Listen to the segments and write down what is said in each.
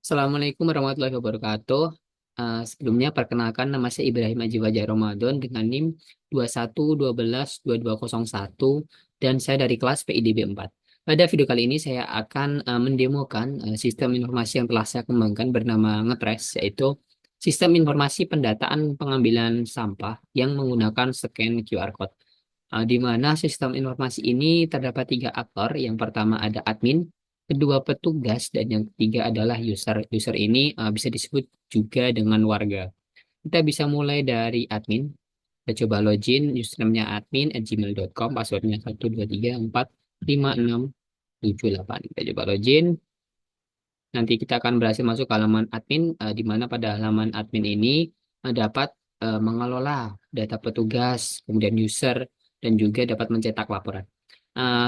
Assalamualaikum warahmatullahi wabarakatuh. Sebelumnya perkenalkan nama saya Ibrahim Aji Wajah Ramadan dengan NIM 21122201 dan saya dari kelas PIDB 4. Pada video kali ini saya akan mendemokan sistem informasi yang telah saya kembangkan bernama Ngetres, yaitu sistem informasi pendataan pengambilan sampah yang menggunakan scan QR Code. Di mana sistem informasi ini terdapat tiga aktor. Yang pertama ada admin, kedua petugas, dan yang ketiga adalah user. User ini bisa disebut juga dengan warga. Kita bisa mulai dari admin. Kita coba login, username-nya admin@gmail.com, passwordnya 1234567 8. Kita coba login. Nanti kita akan berhasil masuk ke halaman admin, di mana pada halaman admin ini dapat mengelola data petugas, kemudian user, dan juga dapat mencetak laporan.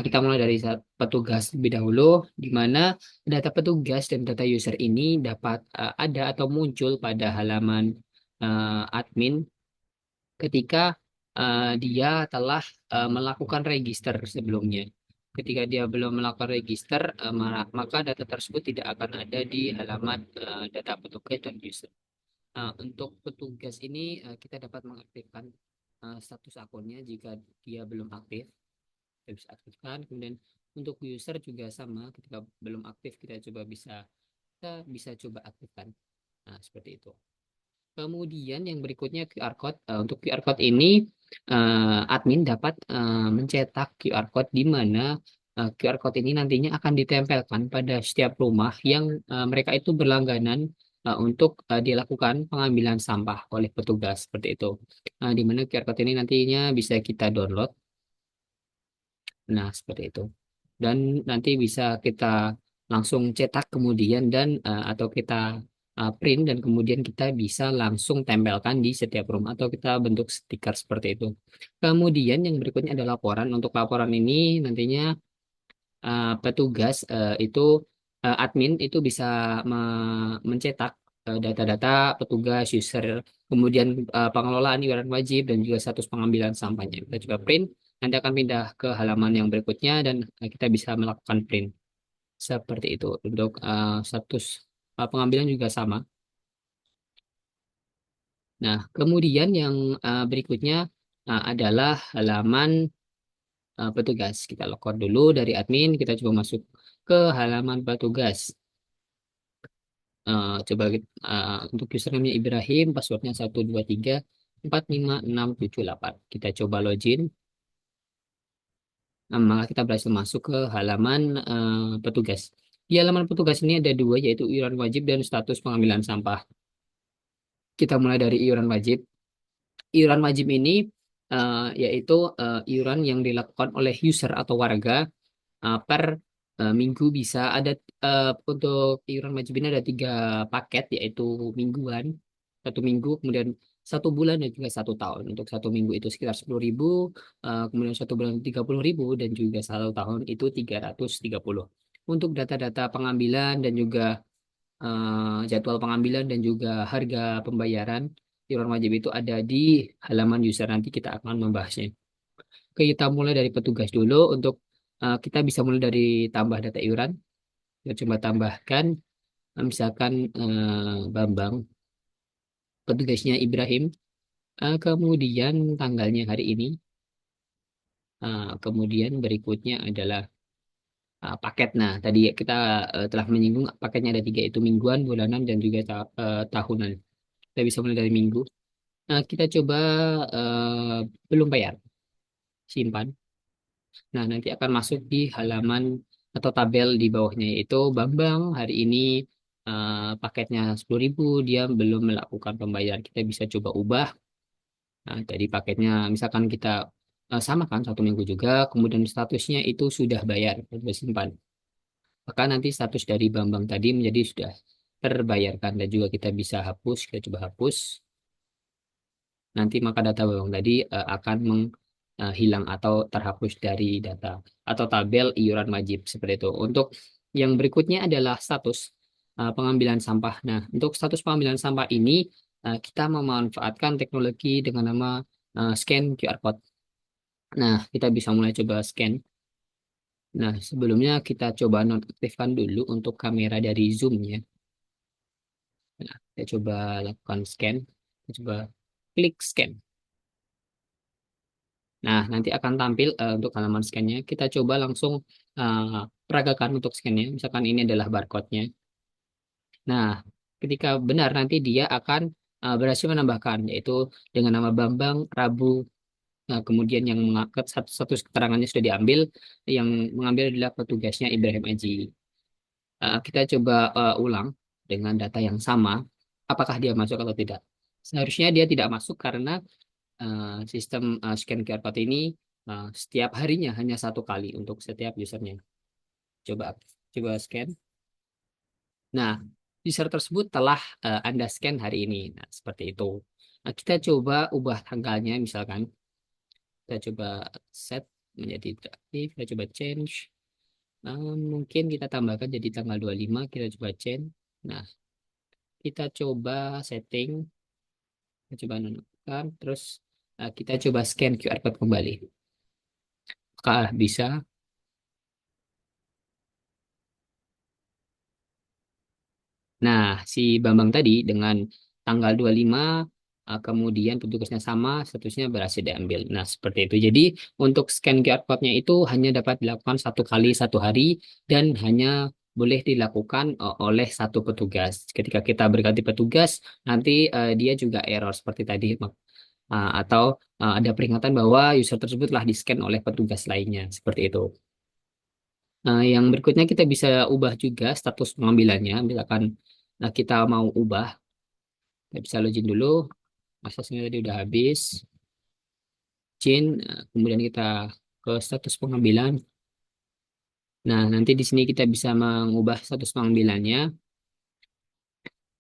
Kita mulai dari petugas lebih dahulu, di mana data petugas dan data user ini dapat ada atau muncul pada halaman admin ketika dia telah melakukan register sebelumnya. Ketika dia belum melakukan register, maka data tersebut tidak akan ada di halaman data petugas dan user. Untuk petugas ini kita dapat mengaktifkan status akunnya jika dia belum aktif, kita bisa aktifkan. Kemudian untuk user juga sama, ketika belum aktif kita bisa coba aktifkan. Nah, seperti itu. Kemudian yang berikutnya QR code. Untuk QR code ini admin dapat mencetak QR code di mana QR code ini nantinya akan ditempelkan pada setiap rumah yang mereka itu berlangganan untuk dilakukan pengambilan sampah oleh petugas seperti itu. Di mana QR code ini nantinya bisa kita download. Nah, seperti itu. Dan nanti bisa kita langsung cetak kemudian dan atau kita print dan kemudian kita bisa langsung tempelkan di setiap room atau kita bentuk stiker seperti itu. Kemudian yang berikutnya ada laporan. Untuk laporan ini nantinya petugas itu admin itu bisa mencetak data-data petugas, user, kemudian pengelolaan iuran wajib dan juga status pengambilan sampahnya. Kita coba print, nanti akan pindah ke halaman yang berikutnya dan kita bisa melakukan print seperti itu. Untuk status pengambilan juga sama. Nah, kemudian yang berikutnya adalah halaman petugas. Kita login dulu dari admin, kita coba masuk ke halaman petugas. Coba untuk username Ibrahim, passwordnya 1234567 8. Kita coba login. Maka kita berhasil masuk ke halaman petugas. Di halaman petugas ini ada dua, yaitu iuran wajib dan status pengambilan sampah. Kita mulai dari iuran wajib. Iuran wajib ini yaitu iuran yang dilakukan oleh user atau warga per minggu. Bisa ada untuk iuran wajib ini ada tiga paket, yaitu mingguan, 1 minggu, kemudian 1 bulan, dan juga 1 tahun. Untuk 1 minggu itu sekitar 10.000, kemudian 1 bulan 30.000, dan juga 1 tahun itu 330. Untuk data-data pengambilan dan juga jadwal pengambilan dan juga harga pembayaran iuran wajib itu ada di halaman user. Nanti kita akan membahasnya. Oke, kita mulai dari petugas dulu. Untuk kita bisa mulai dari tambah data iuran. Kita coba tambahkan, misalkan Bambang, petugasnya Ibrahim. Kemudian tanggalnya hari ini. Kemudian berikutnya adalah paket. Nah, tadi kita telah menyinggung paketnya ada tiga, itu mingguan, bulanan, dan juga tahunan. Kita bisa mulai dari minggu. Kita coba belum bayar, simpan. Nah, nanti akan masuk di halaman atau tabel di bawahnya, yaitu Bambang hari ini paketnya 10.000, dia belum melakukan pembayaran. Kita bisa coba ubah. Nah, jadi paketnya misalkan kita samakan 1 minggu juga, kemudian statusnya itu sudah bayar, sudah simpan. Maka nanti status dari Bambang tadi menjadi sudah terbayarkan, dan juga kita bisa hapus. Kita coba hapus. Nanti maka data Bambang tadi akan hilang atau terhapus dari data atau tabel iuran wajib seperti itu. Untuk yang berikutnya adalah status pengambilan sampah. Nah, untuk status pengambilan sampah ini kita memanfaatkan teknologi dengan nama scan QR code. Nah, kita bisa mulai coba scan. Nah, sebelumnya kita coba nonaktifkan dulu untuk kamera dari zoom ya. Nah, kita coba lakukan scan. Kita coba klik scan. Nah, nanti akan tampil untuk halaman scan-nya. Kita coba langsung peragakan untuk scan-nya. Misalkan ini adalah barcode-nya. Nah, ketika benar nanti dia akan berhasil menambahkan, yaitu dengan nama Bambang Rabu. Nah, kemudian yang mengangkat satu keterangannya sudah diambil, yang mengambil adalah petugasnya Ibrahim Aji. Kita coba ulang dengan data yang sama, apakah dia masuk atau tidak. Seharusnya dia tidak masuk karena sistem scan QR code ini setiap harinya hanya satu kali untuk setiap usernya. Coba coba scan. Nah, user tersebut telah Anda scan hari ini. Nah, seperti itu. Nah, kita coba ubah tanggalnya misalkan. Kita coba set menjadi tidak aktif. Kita coba change. Mungkin kita tambahkan jadi tanggal 25. Kita coba change. Nah, kita coba setting. Kita coba nonaktifkan. Terus kita coba scan QR code kembali. Apakah bisa? Nah, si Bambang tadi dengan tanggal 25 kemudian petugasnya sama, statusnya berhasil diambil. Nah, seperti itu. Jadi, untuk scan QR code-nya itu hanya dapat dilakukan satu kali satu hari dan hanya boleh dilakukan oleh satu petugas. Ketika kita berganti petugas, nanti dia juga error seperti tadi. Atau ada peringatan bahwa user tersebut telah di-scan oleh petugas lainnya. Seperti itu. Yang berikutnya kita bisa ubah juga status pengambilannya. Misalkan kita mau ubah, kita bisa login dulu. Aksesnya tadi udah habis. Login, kemudian kita ke status pengambilan. Nah, nanti di sini kita bisa mengubah status pengambilannya.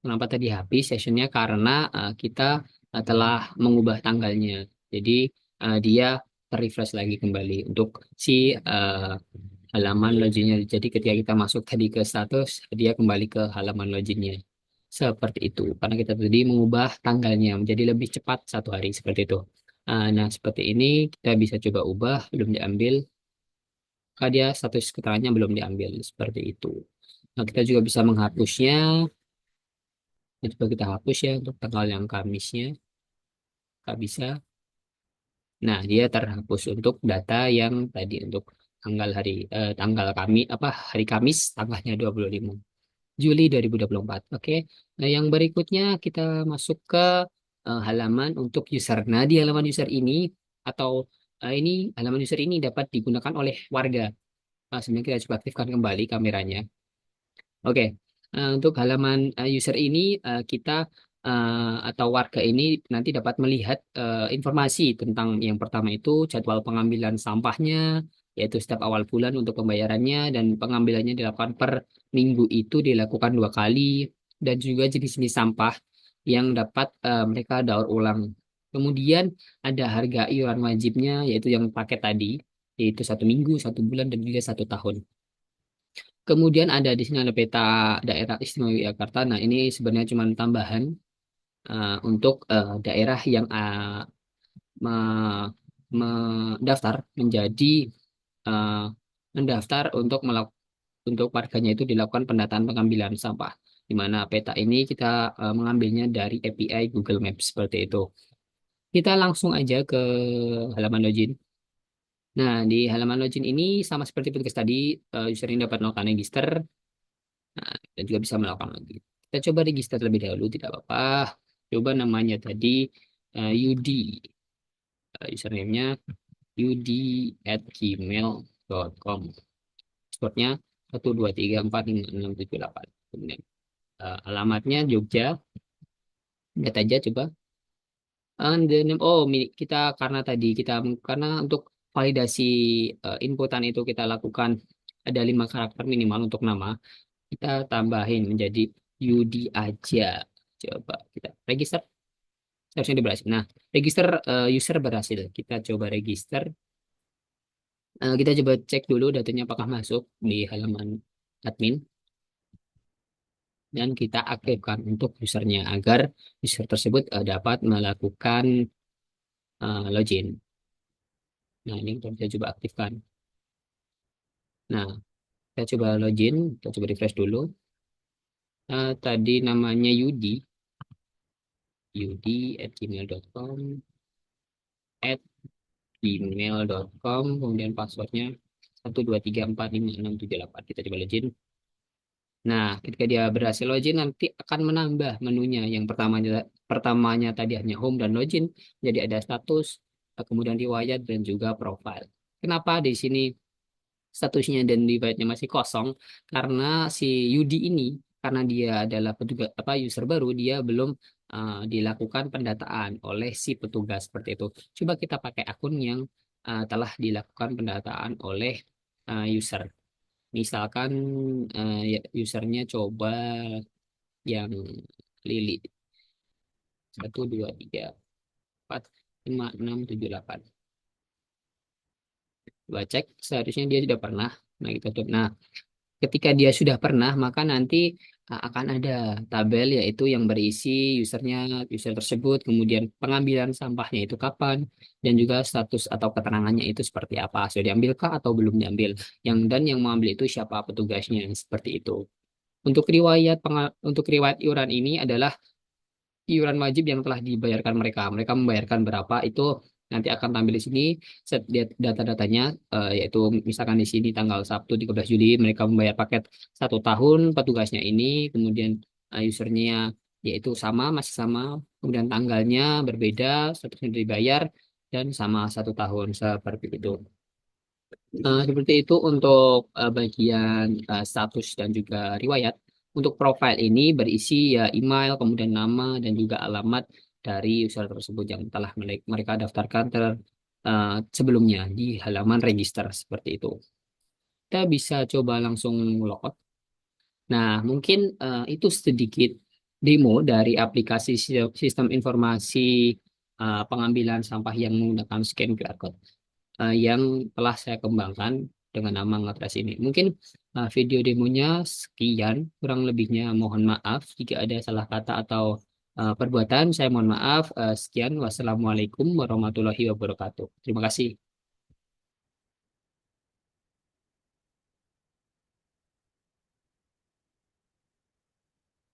Kenapa tadi habis sessionnya? Karena kita telah mengubah tanggalnya. Jadi dia terrefresh lagi kembali untuk si halaman loginnya. Jadi ketika kita masuk tadi ke status, dia kembali ke halaman loginnya. Seperti itu. Karena kita tadi mengubah tanggalnya menjadi lebih cepat satu hari seperti itu. Nah, seperti ini kita bisa coba ubah, belum diambil. Maka dia status keterangannya belum diambil. Seperti itu. Nah, kita juga bisa menghapusnya. Ini coba kita hapus ya untuk tanggal yang Kamisnya. Nggak bisa. Nah, dia terhapus untuk data yang tadi untuk tanggal kami apa hari Kamis tanggalnya 25 Juli 2024. Oke. Nah, yang berikutnya kita masuk ke halaman untuk user. Nah, di halaman user ini atau ini halaman user ini dapat digunakan oleh warga. Nah, sebenarnya kita coba aktifkan kembali kameranya. Oke, untuk halaman user ini kita atau warga ini nanti dapat melihat informasi tentang yang pertama itu jadwal pengambilan sampahnya, yaitu setiap awal bulan untuk pembayarannya dan pengambilannya dilakukan per minggu itu dilakukan 2 kali dan juga jenis-jenis sampah yang dapat mereka daur ulang. Kemudian ada harga iuran wajibnya yaitu yang paket tadi, yaitu 1 minggu, 1 bulan dan juga 1 tahun. Kemudian ada di sini ada peta daerah istimewa Yogyakarta. Nah, ini sebenarnya cuma tambahan untuk daerah yang me- mendaftar menjadi uh, mendaftar untuk untuk warganya itu dilakukan pendataan pengambilan sampah. Di mana peta ini kita mengambilnya dari API Google Maps seperti itu. Kita langsung aja ke halaman login. Nah, di halaman login ini sama seperti petugas tadi, user ini dapat melakukan register. Nah, dan juga bisa melakukan lagi. Kita coba register terlebih dahulu, tidak apa-apa. Coba namanya tadi Yudi. Username-nya yudi@gmail.com. Passwordnya 123456678. Kemudian alamatnya Jogja. Lihat aja coba. And the name, oh, milik kita karena tadi karena untuk validasi inputan itu kita lakukan ada 5 karakter minimal untuk nama. Kita tambahin menjadi Yudi aja. Coba kita register. Harusnya dia berhasil. Nah, register user berhasil. Kita coba register. Kita coba cek dulu datanya apakah masuk di halaman admin. Dan kita aktifkan untuk usernya agar user tersebut dapat melakukan login. Nah, ini kita coba aktifkan. Nah, kita coba login. Kita coba refresh dulu. Tadi namanya Yudi, yudi@gmail.com, at gmail.com, kemudian passwordnya 123456788. Kita coba login. Nah, ketika dia berhasil login, nanti akan menambah menunya. Yang pertamanya tadi hanya home dan login, jadi ada status, kemudian riwayat dan juga profile. Kenapa di sini statusnya dan riwayatnya masih kosong? Karena si Yudi ini, karena dia adalah petugas apa user baru, dia belum dilakukan pendataan oleh si petugas seperti itu. Coba kita pakai akun yang telah dilakukan pendataan oleh user. Misalkan ya, usernya coba yang Lili 1 2 3 4 5 6 7 8. Coba cek, seharusnya dia sudah pernah. Nah, kita tutup. Nah, ketika dia sudah pernah, maka nanti akan ada tabel yaitu yang berisi user tersebut, kemudian pengambilan sampahnya itu kapan, dan juga status atau keterangannya itu seperti apa, sudah diambilkah atau belum diambil, dan yang mengambil itu siapa petugasnya, seperti itu. Untuk riwayat iuran ini adalah iuran wajib yang telah dibayarkan mereka. Mereka membayarkan berapa itu nanti akan tampil di sini data-datanya, yaitu misalkan di sini tanggal Sabtu 13 Juli mereka membayar paket 1 tahun petugasnya ini, kemudian usernya yaitu sama, masih sama, kemudian tanggalnya berbeda, statusnya dibayar dan sama 1 tahun seperti itu. Seperti itu untuk bagian status dan juga riwayat. Untuk profile ini berisi ya email, kemudian nama dan juga alamat dari user tersebut yang telah mereka daftarkan sebelumnya di halaman register seperti itu. Kita bisa coba langsung logout. Nah, mungkin itu sedikit demo dari aplikasi sistem informasi pengambilan sampah yang menggunakan scan QR code yang telah saya kembangkan dengan nama Ngatras ini. Mungkin video demonya sekian, kurang lebihnya mohon maaf jika ada salah kata atau perbuatan. Saya mohon maaf. Sekian, wassalamualaikum warahmatullahi wabarakatuh. Terima kasih.